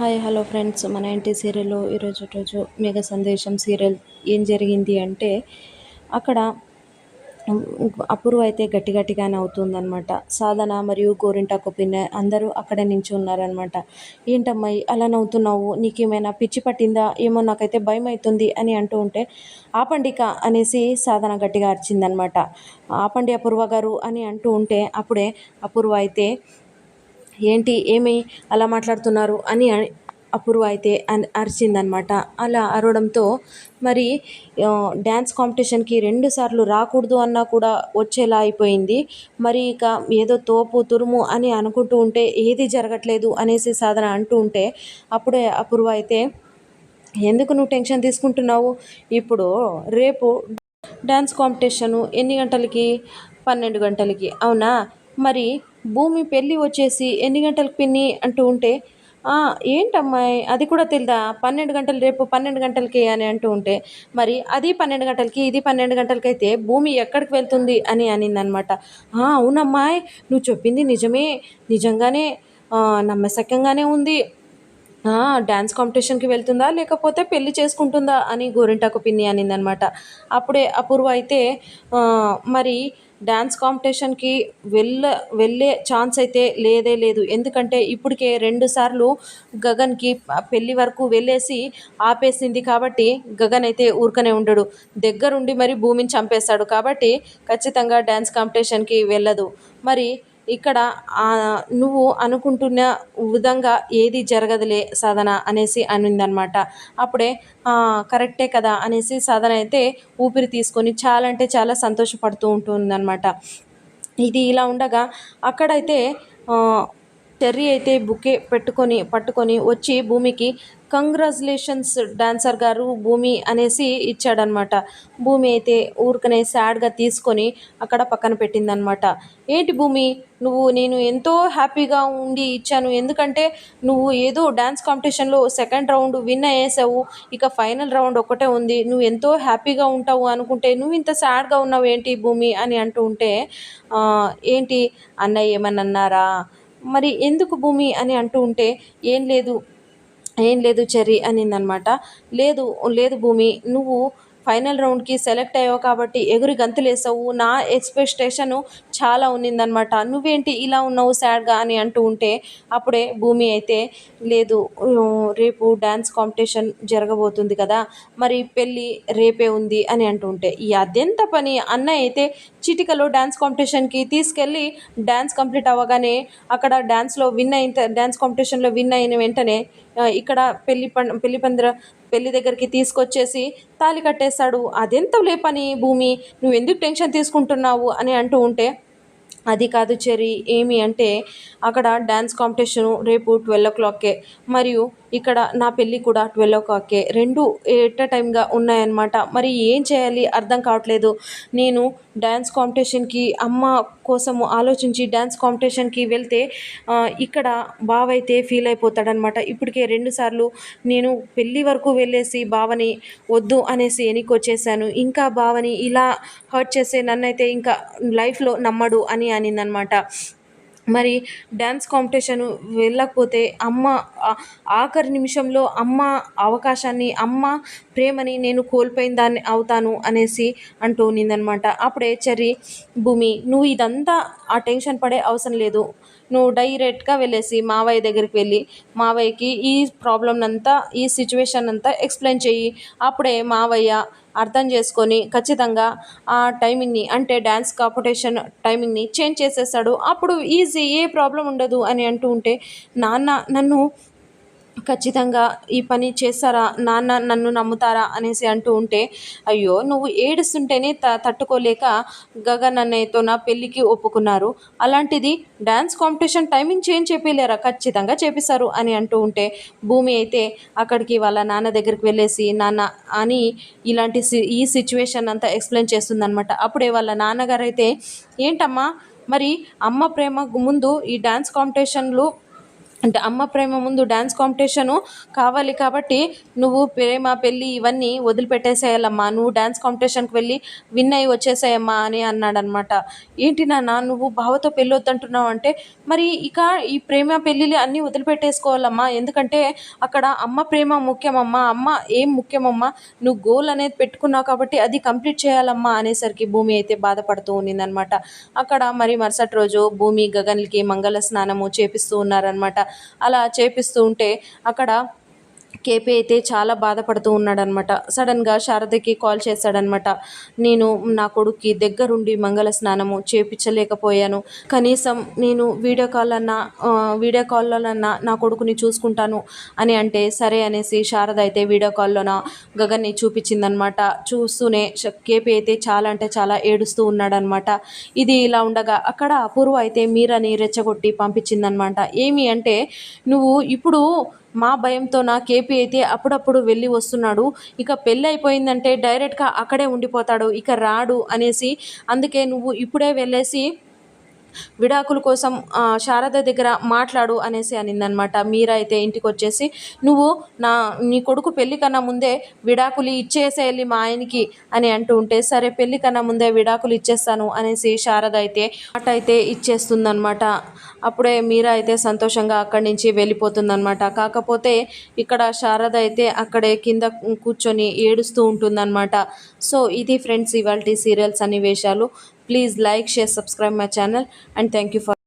Hi hello friends, మన ఇంటి సీరియల్లో ఈరోజు మేఘ సందేశం సీరియల్ ఏం జరిగింది అంటే అక్కడ అపూర్వ అయితే గట్టిగానే అవుతుందన్నమాట. సాధన మరియు గోరింటాకు పిన్న అందరూ అక్కడే నించి ఉన్నారనమాట. ఏంటమ్మాయి అలా నవ్వుతున్నావు, నీకేమైనా పిచ్చి పట్టిందా ఏమో, నాకైతే భయం అవుతుంది అని అంటూ ఉంటే, ఆపండిక అనేసి సాధన గట్టిగా అరిచిందనమాట. ఆపండి అపూర్వ గారు అని అంటూ ఉంటే అప్పుడే అపూర్వ అయితే, ఏంటి ఏమి అలా మాట్లాడుతున్నారు అని అపూర్వ అయితే అరిచిందనమాట. అలా అరవడంతో మరి డ్యాన్స్ కాంపిటీషన్కి 2 సార్లు రాకూడదు అన్నా కూడా వచ్చేలా అయిపోయింది. మరి ఇక ఏదో తోపు తురుము అని అనుకుంటూ ఉంటే ఏది జరగట్లేదు అనేసి సాధన అంటూ ఉంటే అప్పుడే అపూర్వ అయితే, ఎందుకు నువ్వు టెన్షన్ తీసుకుంటున్నావు, ఇప్పుడు రేపు డ్యాన్స్ కాంపిటీషను ఎన్ని గంటలకి, 12 గంటలకి అవునా, మరి భూమి పెళ్ళి వచ్చేసి ఎన్ని గంటలకు పిన్ని అంటూ ఉంటే, ఏంటమ్మాయి అది కూడా తెలీదా, 12 గంటలు, రేపు 12 గంటలకి అని అంటూ ఉంటే, మరి అది 12 గంటలకి ఇది 12 గంటలకైతే భూమి ఎక్కడికి వెళ్తుంది అని అనిందనమాట. అవునమ్మాయి, నువ్వు చెప్పింది నిజమే, నిజంగానే నమ్మశక్యంగానే ఉంది. డ్యాన్స్ కాంపిటీషన్‌కి వెళ్తుందా? లేకపోతే పెళ్లి చేసుకుంటుందా? అని గోరింటాకు పిన్ని అనిందనమాట. అప్పుడే అపూర్వ అయితే మరి డాన్స్ కాంపిటీషన్‌కి వెళ్ళే ఛాన్స్ అయితే లేదే లేదు. ఎందుకంటే ఇప్పటికే 2 సార్లు గగన్‌కి పెళ్లి వరకు వెళ్ళేసి ఆపేసింది కాబట్టి గగన్ అయితే ఊరకనే ఉండడు. దగ్గరుండి మరి భూమిని చంపేస్తాడు. కాబట్టి ఖచ్చితంగా డాన్స్ కాంపిటీషన్‌కి వెళ్ళదు. మరి ఇక్కడ నువ్వు అనుకుంటున్న విధంగా ఏది జరగదులే సాధన అనేసి అనిందనమాట. అప్పుడే కరెక్టే కదా అనేసి సాధన అయితే ఊపిరి తీసుకొని చాలా అంటే చాలా సంతోషపడుతూ ఉంటుందన్నమాట. ఇది ఇలా ఉండగా అక్కడైతే చెర్రీ అయితే బుకే పట్టుకొని వచ్చి భూమికి కంగ్రాచులేషన్స్ డాన్సర్ గారు భూమి అనేసి ఇచ్చాడనమాట. భూమి అయితే ఊరికనే సాడ్గా తీసుకొని అక్కడ పక్కన పెట్టిందనమాట. ఏంటి భూమి, నేను ఎంతో హ్యాపీగా ఉండి ఇచ్చాను, ఎందుకంటే నువ్వు ఏదో డ్యాన్స్ కాంపిటీషన్లో సెకండ్ రౌండ్ విన్ అయ్యేసావు, ఇక ఫైనల్ రౌండ్ ఒక్కటే ఉంది, నువ్వు ఎంతో హ్యాపీగా ఉంటావు అనుకుంటే నువ్వు ఇంత సాడ్గా ఉన్నావు ఏంటి భూమి అని అంటూ ఉంటే, ఏంటి అన్నయ్య ఏమన్నా అన్నారా, మరి ఎందుకు భూమి అని అంటూ ఉంటే, ఏం లేదు చెర్రీ అనిందనమాట. లేదు లేదు భూమి, నువ్వు ఫైనల్ రౌండ్కి సెలెక్ట్ అయ్యావు కాబట్టి ఎగురి గంతులేసావు, నా ఎక్స్పెక్టేషను చాలా ఉన్నిందనమాట, నువ్వేంటి ఇలా ఉన్నావు సాడ్గా అని అంటూ ఉంటే అప్పుడే భూమి అయితే, లేదు రేపు డ్యాన్స్ కాంపిటీషన్ జరగబోతుంది కదా, మరి పెళ్ళి రేపే ఉంది అని అంటూ ఉంటే, అదెంత పని, అన్నయ్య అయితే చిటికలో డ్యాన్స్ కాంపిటీషన్కి తీసుకెళ్ళి డ్యాన్స్ కంప్లీట్ అవ్వగానే అక్కడ డ్యాన్స్ కాంపిటీషన్లో విన్ అయిన వెంటనే ఇక్కడ పెళ్లి దగ్గరికి తీసుకొచ్చేసి తాళి కట్టేస్తాడు. అదెంత పని భూమి, నువ్వెందుకు టెన్షన్ తీసుకుంటున్నావు అని అంటూ ఉంటే, అది కాదు చెర్రీ, ఏమి అంటే అక్కడ డ్యాన్స్ కాంపిటీషను రేపు 12 మరియు ఇక్కడ నా పెళ్ళి కూడా 12 రెండు ఎట్ ఎ టైమ్గా ఉన్నాయన్నమాట. మరి ఏం చేయాలి అర్థం కావట్లేదు. నేను డ్యాన్స్ కాంపిటీషన్కి అమ్మ కోసము ఆలోచించి డ్యాన్స్ కాంపిటీషన్కి వెళ్తే ఇక్కడ బావ అయితే ఫీల్ అయిపోతాడనమాట. ఇప్పటికే 2 సార్లు నేను పెళ్ళి వరకు వెళ్ళేసి బావని వద్దు అనేసి వెనక్కి వచ్చేసాను, ఇంకా బావని ఇలా హర్ట్ చేసే నన్నైతే ఇంకా లైఫ్లో నమ్మడు అని అనిందనమాట. మరి డ్యాన్స్ కాంపిటీషన్ వెళ్ళకపోతే అమ్మ ఆఖరి నిమిషంలో అమ్మ అవకాశాన్ని, అమ్మ ప్రేమని నేను కోల్పోయిన దాన్ని అవుతాను అనేసి అంటూ ఉన్నిందనమాట. అప్పుడే చెర్రీ, భూమి నువ్వు ఇదంతా ఆ టెన్షన్ పడే అవసరం లేదు, నువ్వు డైరెక్ట్గా వెళ్ళేసి మావయ్య దగ్గరికి వెళ్ళి మావయ్యకి ఈ ప్రాబ్లం అంతా, ఈ సిచ్యువేషన్ అంతా ఎక్స్ప్లెయిన్ చెయ్యి. అప్పుడే మావయ్య అర్థం చేసుకొని ఖచ్చితంగా ఆ టైమింగ్ని, అంటే డ్యాన్స్ కాంపిటీషన్ టైమింగ్ని చేంజ్ చేసేస్తాడు. అప్పుడు ఈజీ, ఏ ప్రాబ్లం ఉండదు అని అంటూ ఉంటే, నాన్న నన్ను ఖచ్చితంగా ఈ పని చేస్తారా, నాన్న నన్ను నమ్ముతారా అనేసి అంటూ ఉంటే, అయ్యో నువ్వు ఏడుస్తుంటేనే తట్టుకోలేక గగన్ అన్నయ్యతో నా పెళ్ళికి ఒప్పుకున్నారు, అలాంటిది డ్యాన్స్ కాంపిటీషన్ టైమింగ్ చేంజ్ చేపిలేరా, ఖచ్చితంగా చేపిస్తారు అని అంటూ ఉంటే భూమి అయితే అక్కడికి వాళ్ళ నాన్న దగ్గరికి వెళ్ళేసి నాన్న అని ఈ సిచ్యువేషన్ అంతా ఎక్స్ప్లెయిన్ చేస్తుందనమాట. అప్పుడే వాళ్ళ నాన్నగారు అయితే, ఏంటమ్మా మరి అమ్మ ప్రేమ ముందు ఈ డ్యాన్స్ కాంపిటీషన్లు అంటే అమ్మ ప్రేమ ముందు డ్యాన్స్ కాంపిటీషను కావాలి కాబట్టి నువ్వు ప్రేమ పెళ్ళి ఇవన్నీ వదిలిపెట్టేసేయాలమ్మా, నువ్వు డ్యాన్స్ కాంపిటీషన్కి వెళ్ళి విన్ అయ్యి వచ్చేసేయమ్మా అని అన్నాడనమాట. ఏంటి నాన్న నువ్వు బావతో పెళ్ళి వద్దంటున్నావు అంటే, మరి ఇక ఈ ప్రేమ పెళ్ళిళ్ళు అన్నీ వదిలిపెట్టేసుకోవాలమ్మా, ఎందుకంటే అక్కడ అమ్మ ప్రేమ ముఖ్యమమ్మా, అమ్మ ఏం ముఖ్యమమ్మా, నువ్వు గోల్ అనేది పెట్టుకున్నావు కాబట్టి అది కంప్లీట్ చేయాలమ్మా అనేసరికి భూమి అయితే బాధపడుతూ ఉన్నిందనమాట. అక్కడ మరి మరుసటి రోజు భూమి గగన్‌కి మంగళ స్నానము చేపిస్తూ ఉన్నారనమాట. అలా చేపిస్తూ ఉంటే అక్కడ కేపీ అయితే చాలా బాధపడుతూ ఉన్నాడనమాట. సడన్గా శారదకి కాల్ చేశాడనమాట. నేను నా కొడుక్కి దగ్గరుండి మంగళ స్నానము చేపించలేకపోయాను, కనీసం నేను వీడియో కాల్లోనన్నా నా కొడుకుని చూసుకుంటాను అని అంటే, సరే అనేసి శారద అయితే వీడియో కాల్లోన గగన్ని చూపించిందనమాట. చూస్తూనే కేపీ అయితే చాలా అంటే చాలా ఏడుస్తూ ఉన్నాడనమాట. ఇది ఇలా ఉండగా అక్కడ అపూర్వ అయితే మీరాని రెచ్చగొట్టి పంపించిందనమాట. ఏమి అంటే, నువ్వు ఇప్పుడు మా భయంతో నా కేపీ అయితే అప్పుడప్పుడు వెళ్ళి వస్తున్నాడు, ఇక పెళ్ళి అయిపోయిందంటే డైరెక్ట్గా అక్కడే ఉండిపోతాడు, ఇక రాడు అనేసి, అందుకే నువ్వు ఇప్పుడే వెళ్ళేసి విడాకుల కోసం శారద దగ్గర మాట్లాడు అనేసి అనిందనమాట. మీరా అయితే ఇంటికి వచ్చేసి, నువ్వు నీ కొడుకు పెళ్ళి కన్నా ముందే విడాకులు ఇచ్చేసేయాలి మా ఆయనకి అని అంటూ ఉంటే, సరే పెళ్ళి కన్నా ముందే విడాకులు ఇచ్చేస్తాను అనేసి శారద అయితే మాట అయితే ఇచ్చేస్తుందనమాట. అప్పుడే మీరా అయితే సంతోషంగా అక్కడి నుంచి వెళ్ళిపోతుందనమాట. కాకపోతే ఇక్కడ శారద అయితే అక్కడే కింద కూర్చొని ఏడుస్తూ ఉంటుందన్నమాట. సో ఇది ఫ్రెండ్స్ ఇవాల్టి సీరియల్స్ అన్ని విషయాలు. Please like, share, subscribe my channel and thank you for